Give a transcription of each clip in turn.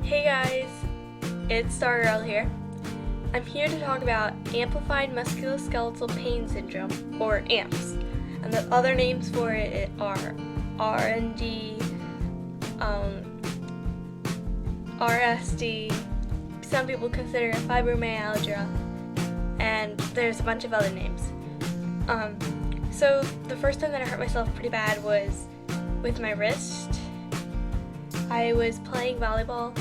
Hey guys, it's Star Girl here. I'm here to talk about amplified musculoskeletal pain syndrome, or AMPS, and the other names for it are RND, RSD, some people consider it fibromyalgia, and there's a bunch of other names. So the first time that I hurt myself pretty bad was with my wrist. I was playing volleyball,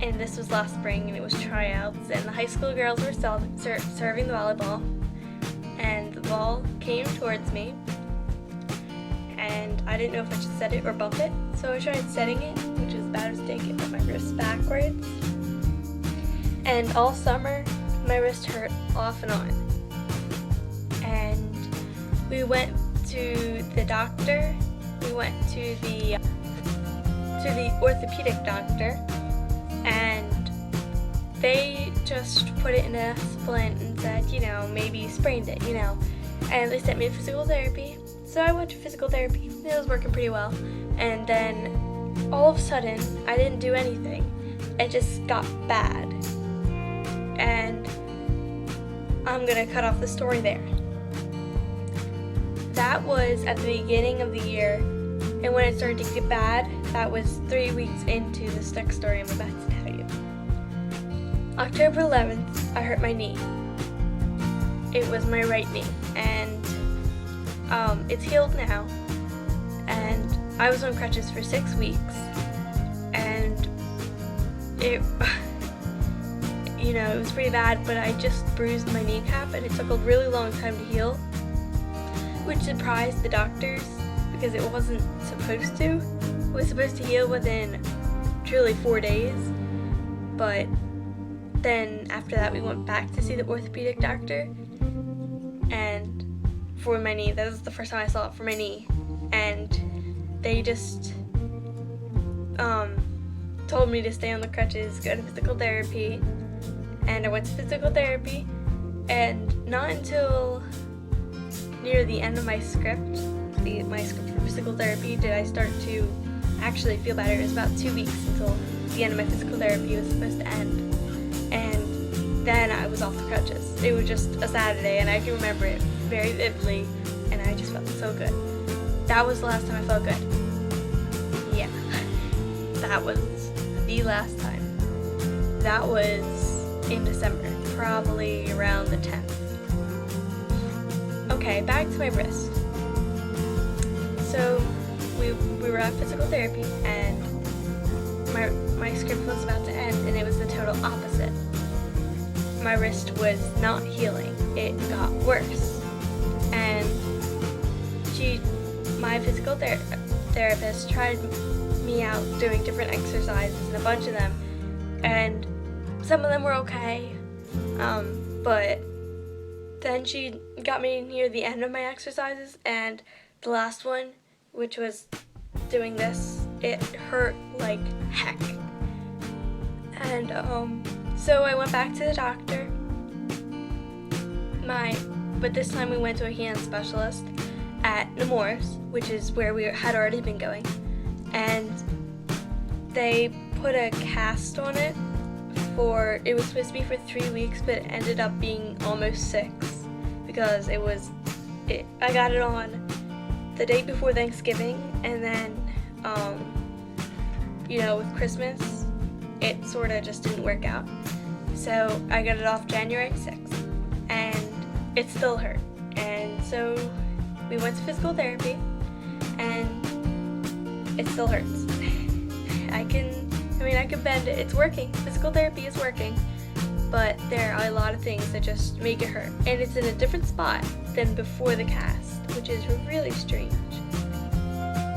and this was last spring, and it was tryouts, and the high school girls were serving the volleyball, and the ball came towards me, and I didn't know if I should set it or bump it, so I tried setting it, which was a bad mistake. It put my wrist backwards, and all summer my wrist hurt off and on, and we went to the doctor. We went to the orthopedic doctor, and they just put it in a splint and said, maybe you sprained it, and they sent me to physical therapy. So I went to physical therapy. It was working pretty well, and then all of a sudden I didn't do anything. It just got bad, and I'm gonna cut off the story there. That was at the beginning of the year, and when it started to get bad, that was 3 weeks into this next story I'm about to tell you. October 11th, I hurt my knee. It was my right knee, and it's healed now, and I was on crutches for 6 weeks, and it it was pretty bad, but I just bruised my kneecap, and it took a really long time to heal, which surprised the doctors because it wasn't supposed to. It was supposed to heal within truly 4 days, but then after that we went back to see the orthopedic doctor, and for my knee, that was the first time I saw it for my knee, and they just told me to stay on the crutches, go to physical therapy, and I went to physical therapy, and not until near the end of my script for physical therapy did I start to actually feel better. It was about 2 weeks until the end of my physical therapy was supposed to end, and then I was off the crutches. It was just a Saturday, and I can remember it very vividly, and I just felt so good. That was the last time I felt good. Yeah, that was the last time. That was in December, probably around the 10th. Okay, back to my wrist. So we were at physical therapy, and my script was about to end, and it was the total opposite. My wrist was not healing. It got worse. And my physical therapist tried me out doing different exercises, and a bunch of them, and some of them were okay, but then she got me near the end of my exercises, and the last one, which was doing this, it hurt like heck. And so I went back to the doctor, but this time we went to a hand specialist at Nemours, which is where we had already been going, and they put a cast on it. It was supposed to be for 3 weeks, but it ended up being almost 6, because I got it on the day before Thanksgiving, and then with Christmas it sort of just didn't work out, so I got it off January 6th, and it still hurt, and so we went to physical therapy, and it still hurts. I can bend it. It's working. Physical therapy is working, but there are a lot of things that just make it hurt, and it's in a different spot than before the cast, which is really strange.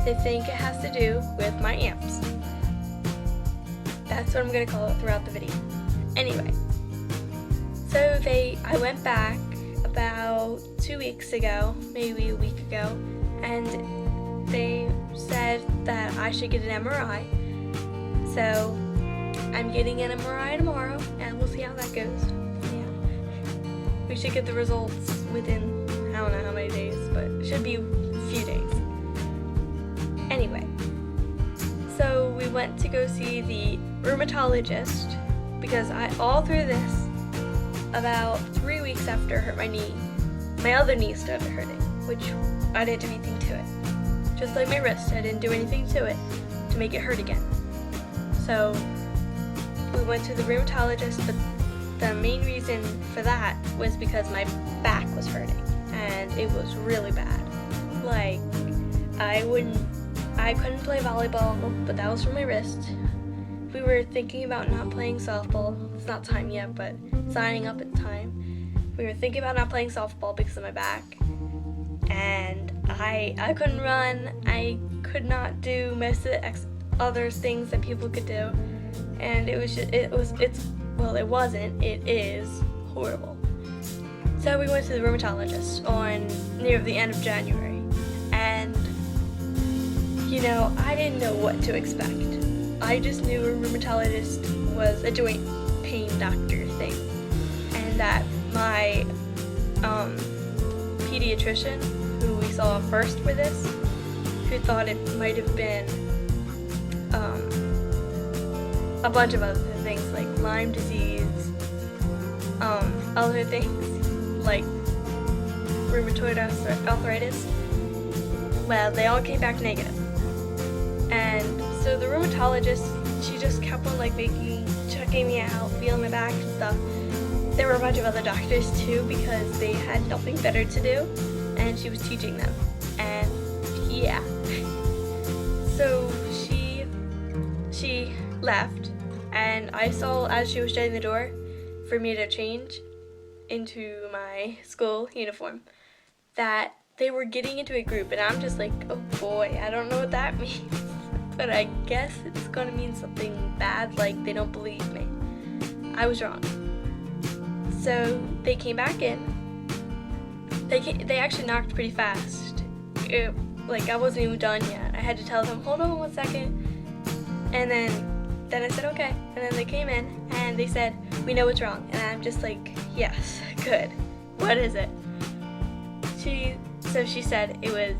They think it has to do with my AMPS. That's what I'm going to call it throughout the video. Anyway, so I went back about 2 weeks ago, maybe a week ago, and they said that I should get an MRI. So I'm getting an MRI tomorrow, and we'll see how that goes. Yeah. We should get the results within, I don't know how many days, but it should be a few days. Anyway, so we went to go see the rheumatologist because all through this, about 3 weeks after I hurt my knee, my other knee started hurting, which I didn't do anything to it. Just like my wrist, I didn't do anything to it to make it hurt again. So we went to the rheumatologist, but the main reason for that was because my back was hurting, and it was really bad. Like, I couldn't play volleyball, but that was from my wrist. We were thinking about not playing softball. It's not time yet, but signing up at time. We were thinking about not playing softball because of my back, and I couldn't run. I could not do most of the other things that people could do, and it is horrible. So we went to the rheumatologist near the end of January, and I didn't know what to expect. I just knew a rheumatologist was a joint pain doctor thing, and that my pediatrician, who we saw first for this, who thought it might have been a bunch of other things like Lyme disease, other things like rheumatoid arthritis. Well, they all came back negative. And so the rheumatologist, she just kept on checking me out, feeling my back and stuff. There were a bunch of other doctors too because they had nothing better to do, and she was teaching them. And yeah. So she left, and I saw as she was shutting the door for me to change into my school uniform that they were getting into a group, and I'm just like, oh boy, I don't know what that means. But I guess it's gonna mean something bad, like they don't believe me. I was wrong. So they came back in. They actually knocked pretty fast. I wasn't even done yet. I had to tell them, hold on 1 second. And then I said, okay. And then they came in and they said, we know what's wrong. And I'm just like, yes, good. What is it? So she said it was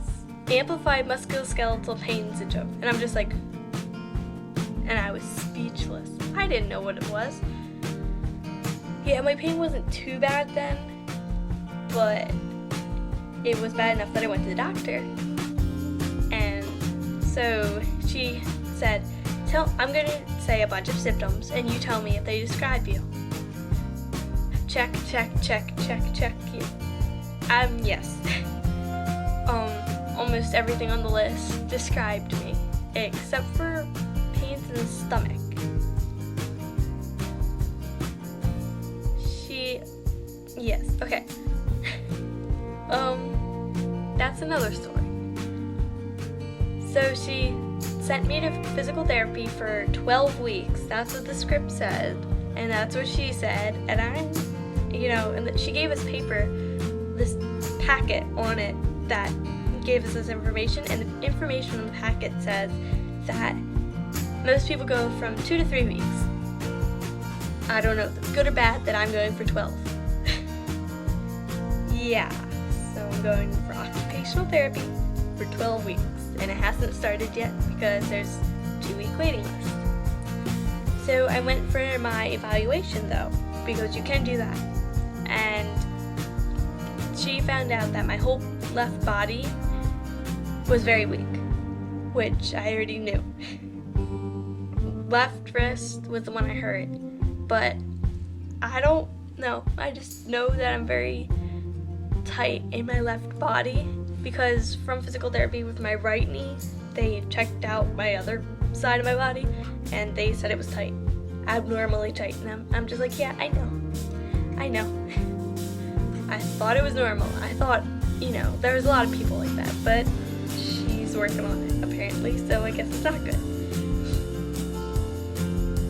amplified musculoskeletal pain syndrome. And I'm just like, and I was speechless. I didn't know what it was. Yeah, my pain wasn't too bad then, but it was bad enough that I went to the doctor. And so she said, I'm going to say a bunch of symptoms, and you tell me if they describe you. Check. Yes. Almost everything on the list described me, except for pains in the stomach. Yes, okay. That's another story. So she sent me to physical therapy for 12 weeks. That's what the script said, and that's what she said. And and she gave us paper, this packet on it that gave us this information, and the information on the packet says that most people go from 2 to 3 weeks. I don't know if it's good or bad that I'm going for 12. Yeah, so I'm going for occupational therapy for 12 weeks, and it hasn't started yet because there's a 2-week waiting list. So I went for my evaluation though, because you can do that. And she found out that my whole left body was very weak, which I already knew. Left wrist was the one I hurt, but I don't know. I just know that I'm very tight in my left body because from physical therapy with my right knee, they checked out my other side of my body and they said it was tight, abnormally tight. And I'm just like, yeah, I know. I thought it was normal. I thought, there was a lot of people like that, but she's working on it apparently, so I guess it's not good.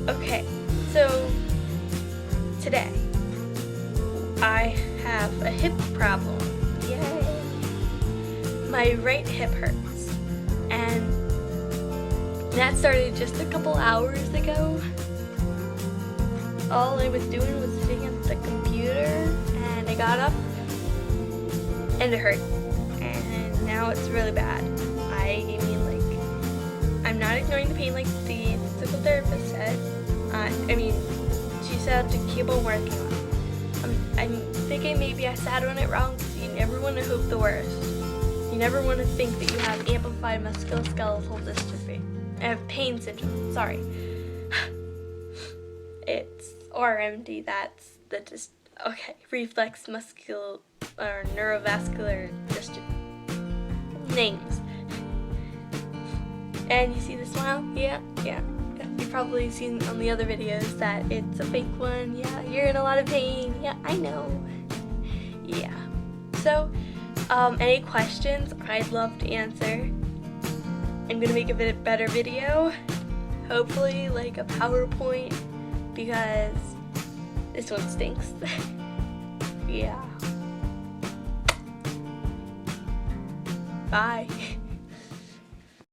Okay, so today I have a hip problem. Yay! My right hip hurts, and that started just a couple hours ago. All I was doing was sitting at the computer, and I got up, and it hurt, and now it's really bad. I'm not ignoring the pain like the physical therapist said. She said to keep on working on it. I'm thinking maybe I sat on it wrong because you never want to hope the worst. You never want to think that you have amplified musculoskeletal dystrophy. Pain syndrome, sorry. It's RND, that's the reflex muscular or neurovascular dystrophy. Names. And you see the smile? Yeah. You've probably seen on the other videos that it's a fake one. Yeah, you're in a lot of pain. Yeah, I know. Yeah. So, any questions I'd love to answer. I'm gonna make a bit better video. Hopefully like a PowerPoint, because this one stinks. Yeah. Bye.